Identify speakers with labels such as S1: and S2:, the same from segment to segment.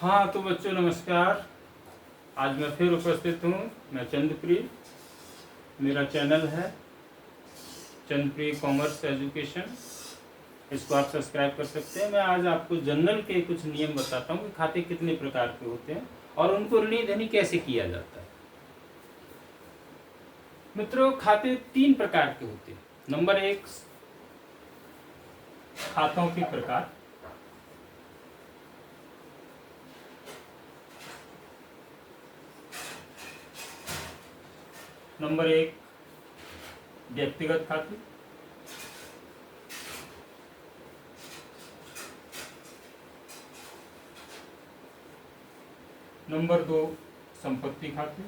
S1: हाँ तो बच्चों नमस्कार। आज मैं फिर उपस्थित हूँ। मैं चंद्रप्रीत, मेरा चैनल है चंद्रप्रीत कॉमर्स एजुकेशन। इसको आप सब्सक्राइब कर सकते हैं। मैं आज आपको जनरल के कुछ नियम बताता हूँ कि खाते कितने प्रकार के होते हैं और उनको ऋणी धनी कैसे किया जाता है। मित्रों, खाते 3 प्रकार के होते हैं। नंबर 1, खातों के प्रकार। नंबर 1, व्यक्तिगत खाते। नंबर 2, संपत्ति खाते।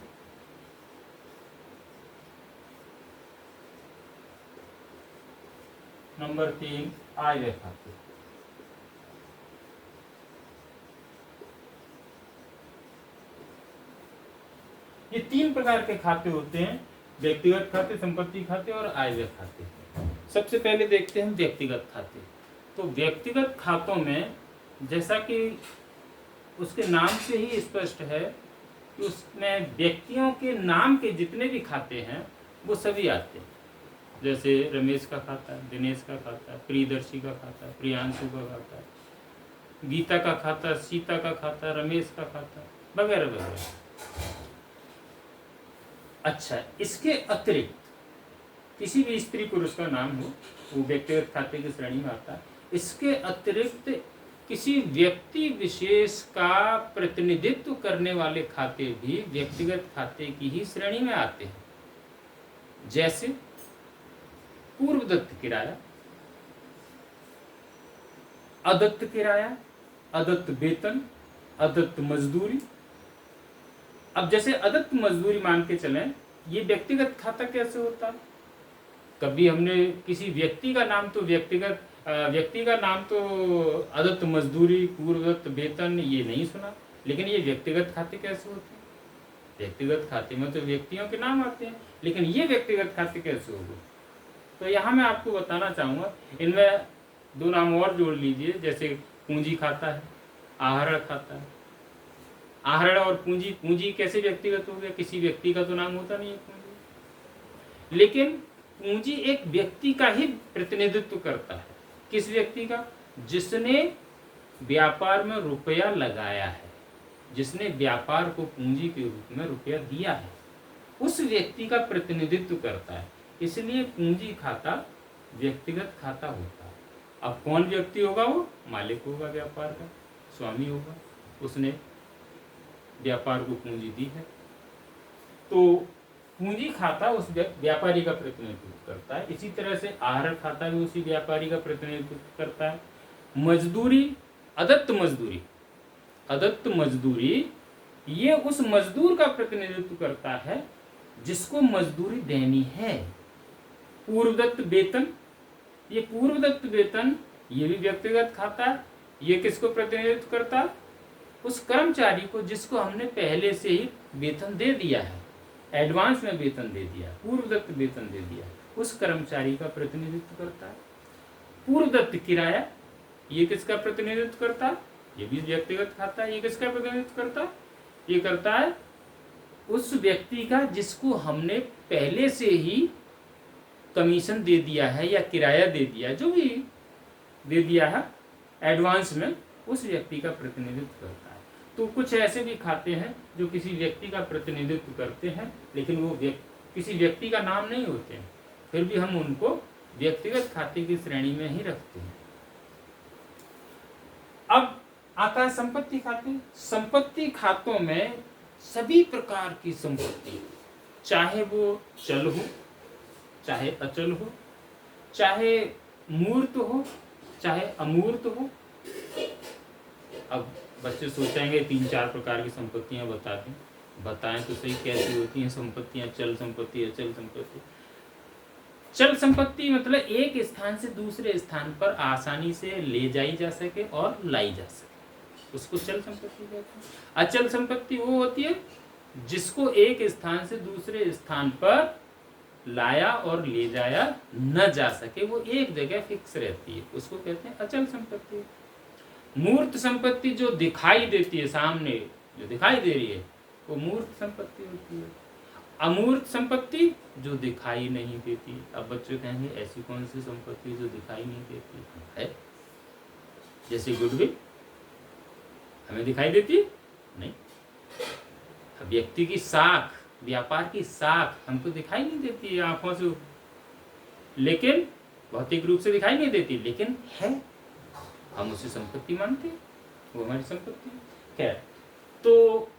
S1: नंबर 3, आय व्यय खाते। ये 3 प्रकार के खाते होते हैं, व्यक्तिगत खाते, संपत्ति खाते और आय व्यय खाते। सबसे पहले देखते हैं व्यक्तिगत खाते। तो व्यक्तिगत खातों में जैसा कि उसके नाम से ही स्पष्ट है कि उसमें व्यक्तियों के नाम के जितने भी खाते हैं वो सभी आते हैं। जैसे रमेश का खाता है, दिनेश का खाता है, प्रियदर्शी का खाता है, प्रियांशु का खाता है, गीता का खाता, सीता का खाता, रमेश का खाता, वगैरह वगैरह। अच्छा, इसके अतिरिक्त किसी भी स्त्री पुरुष का नाम हो वो व्यक्तिगत खाते की श्रेणी में आता है। इसके अतिरिक्त किसी व्यक्ति विशेष का प्रतिनिधित्व करने वाले खाते भी व्यक्तिगत खाते की ही श्रेणी में आते हैं। जैसे पूर्वदत्त किराया, अदत्त किराया, अदत्त वेतन, अदत्त मजदूरी। अब जैसे अदत्त मजदूरी मान के चलें, ये व्यक्तिगत खाता कैसे होता है? कभी हमने किसी व्यक्ति का नाम तो अदत्त मजदूरी, पूर्वदत्त वेतन ये नहीं सुना, लेकिन ये व्यक्तिगत खाते कैसे होते हैं? व्यक्तिगत खाते में तो व्यक्तियों के नाम आते हैं, लेकिन ये व्यक्तिगत खाते कैसे हो गए? तो यहाँ मैं आपको बताना चाहूँगा, इनमें 2 नाम और जोड़ लीजिए। जैसे पूंजी खाता है, आहरण खाता है। आहरण और पूंजी, पूंजी कैसे व्यक्तिगत हो गया? किसी व्यक्ति का तो नाम होता नहीं है पूंजी, लेकिन पूंजी एक व्यक्ति का ही प्रतिनिधित्व करता है। किस व्यक्ति का? जिसने व्यापार में रुपया लगाया है, जिसने व्यापार को पूंजी के रूप में रुपया दिया है, उस व्यक्ति का प्रतिनिधित्व करता है। इसलिए पूंजी खाता व्यक्तिगत खाता होता है। अब कौन व्यक्ति होगा? वो मालिक होगा, व्यापार का स्वामी होगा, उसने व्यापार को पूंजी दी है। तो पूंजी खाता उस व्यापारी का प्रतिनिधित्व करता है। इसी तरह से आहरण खाता भी उसी व्यापारी का प्रतिनिधित्व करता है। मजदूरी, अदत्त मजदूरी, अदत्त मजदूरी ये उस मजदूर का प्रतिनिधित्व करता है जिसको मजदूरी देनी है। पूर्वदत्त वेतन, ये पूर्वदत्त वेतन ये भी व्यक्तिगत खाता है। ये किसको प्रतिनिधित्व करता है? उस कर्मचारी को जिसको हमने पहले से ही वेतन दे दिया है, एडवांस में वेतन दे दिया, पूर्वदत्त वेतन दे दिया, उस कर्मचारी का प्रतिनिधित्व करता है। पूर्वदत्त किराया ये किसका प्रतिनिधित्व करता है? ये भी व्यक्तिगत खाता है। ये किसका प्रतिनिधित्व करता है? ये करता है उस व्यक्ति का जिसको हमने पहले से ही कमीशन दे दिया है या किराया दे दिया, जो भी दे दिया है एडवांस में, उस व्यक्ति का प्रतिनिधित्व करता है। तो कुछ ऐसे भी खाते हैं जो किसी व्यक्ति का प्रतिनिधित्व करते हैं, लेकिन वो किसी व्यक्ति का नाम नहीं होते हैं, फिर भी हम उनको व्यक्तिगत खाते की श्रेणी में ही रखते हैं। अब आता है संपत्ति खाते। संपत्ति खातों में सभी प्रकार की संपत्ति, चाहे वो चल हो, चाहे अचल हो, चाहे मूर्त हो, चाहे अमूर्त हो। अब बच्चे सोचेंगे 3-4 प्रकार की संपत्तियां बता दें। बताएं तो सही, कैसी होती हैं संपत्तियां? चल संपत्ति, अचल संपत्ति। चल संपत्ति मतलब एक स्थान से दूसरे स्थान पर आसानी से ले जाई जा सके और लाई जा सके, उसको चल संपत्ति कहते हैं। अचल संपत्ति वो होती है जिसको एक स्थान से दूसरे स्थान पर लाया और ले जाया न जा सके, वो एक जगह फिक्स रहती है, उसको कहते हैं अचल संपत्ति। मूर्त संपत्ति जो दिखाई देती है, सामने जो दिखाई दे रही है, वो मूर्त संपत्ति होती है। अमूर्त संपत्ति जो दिखाई नहीं देती। अब बच्चे कहेंगे ऐसी कौन सी संपत्ति जो दिखाई नहीं देती है? जैसे गुडविल हमें दिखाई देती है? नहीं। व्यक्ति की साख, व्यापार की साख हमको दिखाई नहीं देती है आंखों से, लेकिन भौतिक रूप से दिखाई नहीं देती, लेकिन है, हम उसे संपत्ति मानते हैं, वो हमारी संपत्ति है। खैर, तो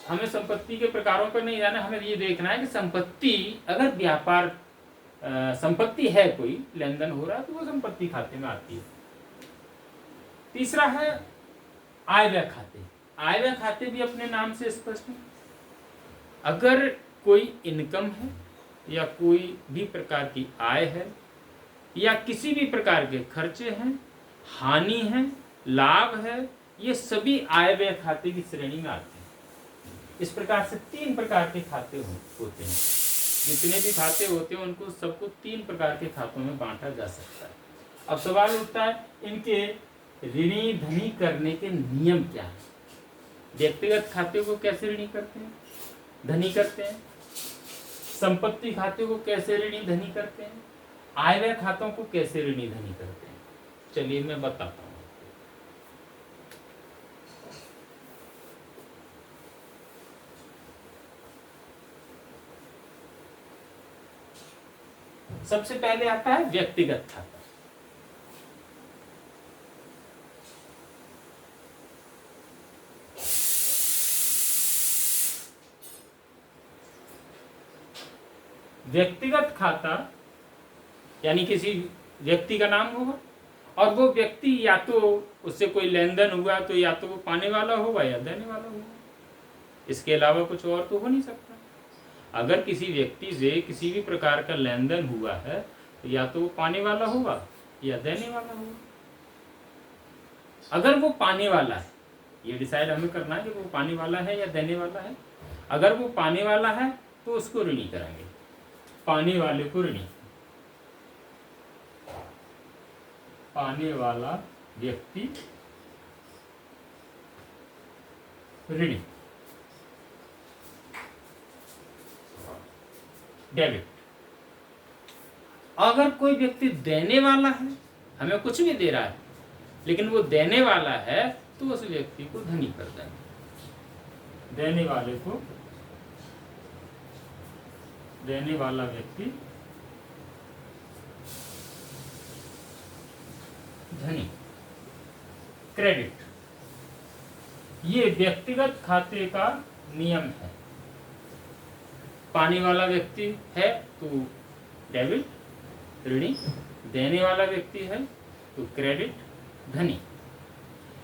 S1: हमें संपत्ति के प्रकारों पर नहीं जाना, हमें ये देखना है कि संपत्ति, अगर व्यापार संपत्ति है, कोई लेन देन हो रहा है, तो वो संपत्ति खाते में आती है। तीसरा है आय व्यय खाते। आय व्यय खाते भी अपने नाम से स्पष्ट है। अगर कोई इनकम है या कोई भी प्रकार की आय है या किसी भी प्रकार के खर्चे हैं, हानि है, लाभ है, ये सभी आय व्यय खाते की श्रेणी में आते हैं। इस प्रकार से 3 प्रकार के खाते होते हैं। जितने भी खाते होते हैं उनको सबको 3 प्रकार के खातों में बांटा जा सकता है। अब सवाल उठता है, इनके ऋणी धनी करने के नियम क्या है? व्यक्तिगत खाते को कैसे ऋणी करते हैं, धनी करते हैं? संपत्ति खाते को कैसे ऋणी धनी करते हैं? आय व्यय खातों को कैसे ऋणी धनी करते हैं? चलिए मैं बताता हूं। सबसे पहले आता है व्यक्तिगत खाता। व्यक्तिगत खाता यानी किसी व्यक्ति का नाम होगा और वो व्यक्ति या तो उससे कोई लेन देन हुआ तो या तो वो पाने वाला होगा या देने वाला होगा, इसके अलावा कुछ और तो हो नहीं सकता। अगर किसी व्यक्ति से किसी भी प्रकार का लेन देन हुआ है तो या तो वो पाने वाला होगा या देने वाला होगा। अगर वो पाने वाला है, ये डिसाइड हमें करना है कि वो पाने वाला है या देने वाला है। अगर वो पाने वाला है तो उसको ऋणी करेंगे, पाने वाले को ऋणी। पाने वाला व्यक्ति ऋणी, डेबिट। अगर कोई व्यक्ति देने वाला है, हमें कुछ भी दे रहा है लेकिन वो देने वाला है, तो उस व्यक्ति को धनी कर देंगे। देने वाले को, देने वाला व्यक्ति धनी। क्रेडिट, ये व्यक्तिगत खाते का नियम है। पाने वाला व्यक्ति है तो डेबिट ऋणी, देने वाला व्यक्ति है तो क्रेडिट धनी।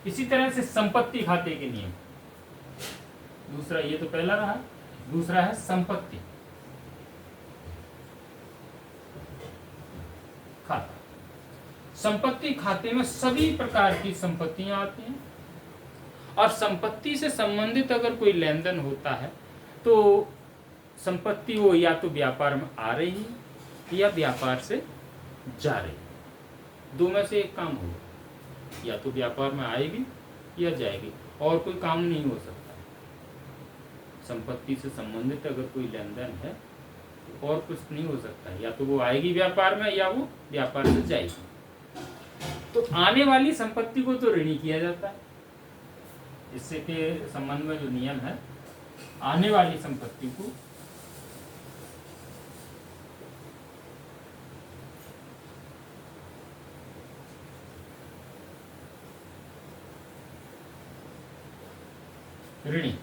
S1: इसी तरह से संपत्ति खाते के नियम। दूसरा, ये तो पहला रहा, दूसरा है संपत्ति खाता। संपत्ति खाते में सभी प्रकार की संपत्तियां आती हैं और संपत्ति से संबंधित अगर कोई लेन देन होता है तो संपत्ति वो या तो व्यापार में आ रही है या व्यापार से जा रही है। दो में से एक काम होगा, या तो व्यापार में आएगी या जाएगी, और कोई काम नहीं हो सकता। संपत्ति से संबंधित अगर कोई लेन देन है तो और कुछ नहीं हो सकता, या तो वो आएगी व्यापार में या वो व्यापार से जाएगी। तो आने वाली संपत्ति को तो ऋणी किया जाता है। इससे के संबंध में जो नियम है, आने वाली संपत्ति को ऋणी,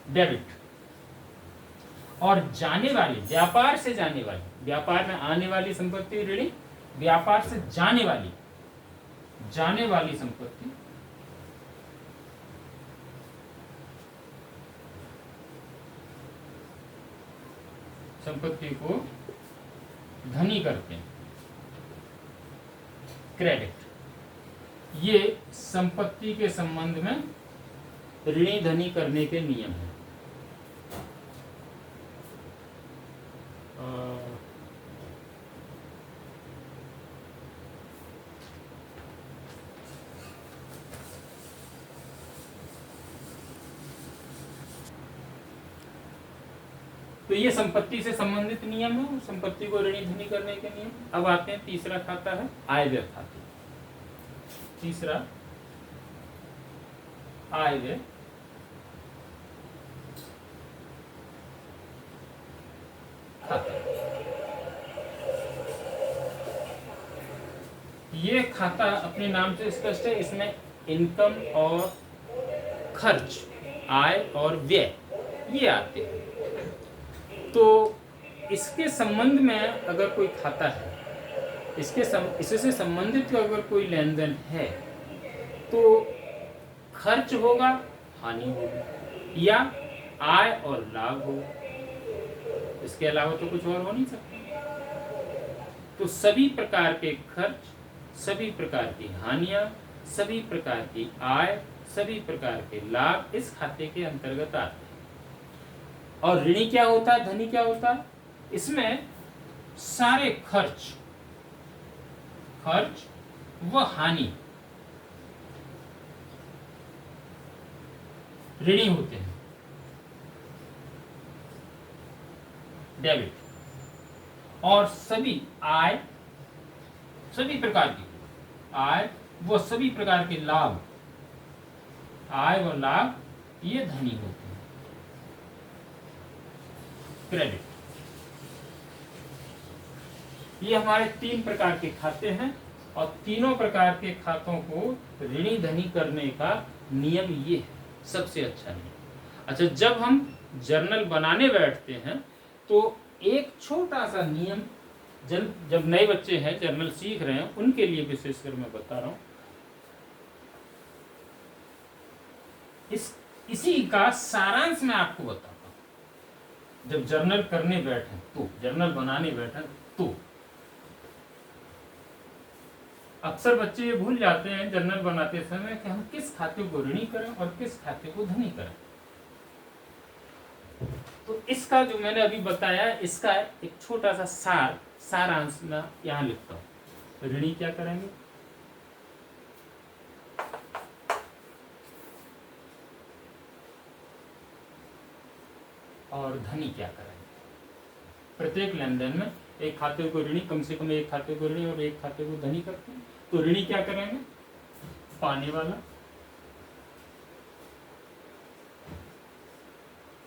S1: डेबिट। और जाने वाली, व्यापार से जाने वाली, व्यापार में आने वाली संपत्ति ऋणी, व्यापार से जाने वाली संपत्ति को धनी करते हैं, क्रेडिट। ये संपत्ति के संबंध में ऋणी धनी करने के नियम हैं। तो ये संपत्ति से संबंधित नियम है, संपत्ति को ऋणी धनी करने के नियम। अब आते हैं तीसरा खाता है आय व्यय खाते। तीसरा आय व्यय खाता। ये खाता अपने नाम से स्पष्ट है, इसमें इनकम और खर्च, आय और व्यय ये आते हैं। तो इसके संबंध में अगर कोई खाता है, इससे संबंधित अगर कोई लेन देन है, तो खर्च होगा, हानि होगी, या आय और लाभ होगा। इसके अलावा तो कुछ और हो नहीं सकता। तो सभी प्रकार के खर्च, सभी प्रकार की हानियां, सभी प्रकार की आय, सभी प्रकार के लाभ इस खाते के अंतर्गत आते हैं। और ऋणी क्या होता है, धनी क्या होता है? इसमें सारे खर्च व हानि ऋणी होते हैं, डेबिट। और सभी आय, सभी प्रकार की आय व सभी प्रकार के लाभ, आय व लाभ ये धनी होते हैं, क्रेडिट। ये हमारे 3 प्रकार के खाते हैं और तीनों प्रकार के खातों को ऋणी धनी करने का नियम ये है, सबसे अच्छा नियम। अच्छा, जब हम जर्नल बनाने बैठते हैं तो एक छोटा सा नियम, जब नए बच्चे हैं जर्नल सीख रहे हैं उनके लिए विशेषकर मैं बता रहा हूं। इसी का सारांश मैं आपको बताता हूं। जब जर्नल करने बैठे तो, जर्नल बनाने बैठे तो अक्सर बच्चे ये भूल जाते हैं जर्नल बनाते समय कि हम किस खाते को ऋणी करें और किस खाते को धनी करें। तो इसका जो मैंने अभी बताया, इसका एक छोटा सा सारांश मैं यहां लिखता हूं। ऋणी क्या करेंगे, और धनी क्या करेंगे। प्रत्येक लेन देन में एक खाते को ऋणी, कम से कम एक खाते को ऋणी और एक खाते को धनी करते हैं। तो ऋणी क्या करेंगे, पाने वाला,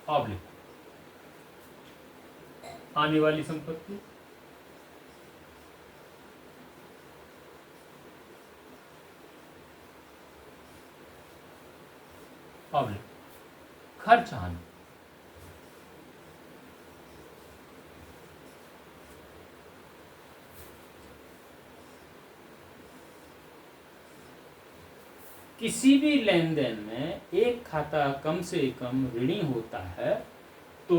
S1: ऑब्लिक आने वाली संपत्ति, ऑब्लिक खर्च हानि। किसी भी लेन देन में एक खाता कम से कम ऋणी होता है तो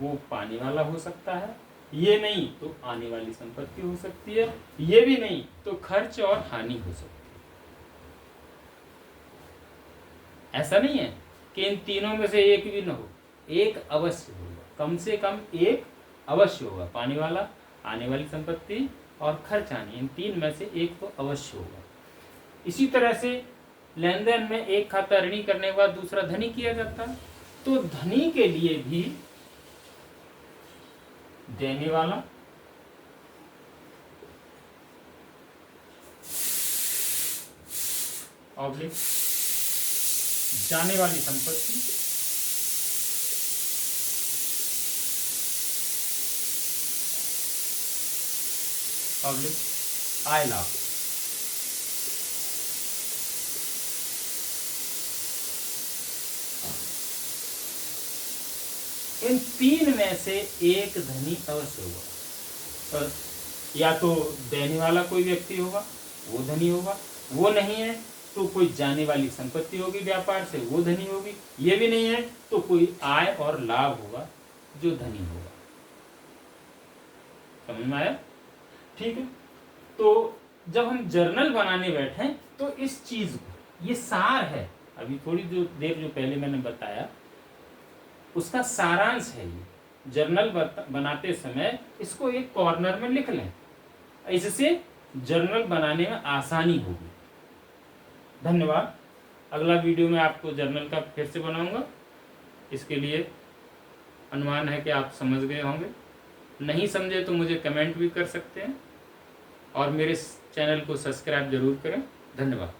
S1: वो पाने वाला हो सकता है, ये नहीं तो आने वाली संपत्ति हो सकती है, ये भी नहीं तो खर्च और हानि हो सकती है। ऐसा नहीं है कि इन तीनों में से एक भी ना हो, एक अवश्य होगा, कम से कम एक अवश्य होगा। पाने वाला, आने वाली संपत्ति और खर्च हानि, इन 3 में से एक तो अवश्य होगा। इसी तरह से लेन देन में एक खाता ऋणी करने के बाद दूसरा धनी किया जाता है, तो धनी के लिए भी देने वाला, ऑब्लिक जाने वाली संपत्ति, ऑब्लिक आय लाभ। इन 3 में से एक धनी अवश्य होगा। और या तो देने वाला कोई व्यक्ति होगा, वो धनी होगा, वो नहीं है तो कोई जाने वाली संपत्ति होगी व्यापार से, वो धनी होगी, ये भी नहीं है तो कोई आय और लाभ होगा जो धनी होगा। समझ में आया? ठीक है। तो जब हम जर्नल बनाने बैठे तो इस चीज को, ये सार है, अभी थोड़ी देर जो पहले मैंने बताया उसका सारांश है ये। जर्नल बनाते समय इसको एक कॉर्नर में लिख लें, इससे जर्नल बनाने में आसानी होगी। धन्यवाद। अगला वीडियो में आपको जर्नल का फिर से बनाऊंगा। इसके लिए अनुमान है कि आप समझ गए होंगे। नहीं समझे तो मुझे कमेंट भी कर सकते हैं और मेरे चैनल को सब्सक्राइब जरूर करें। धन्यवाद।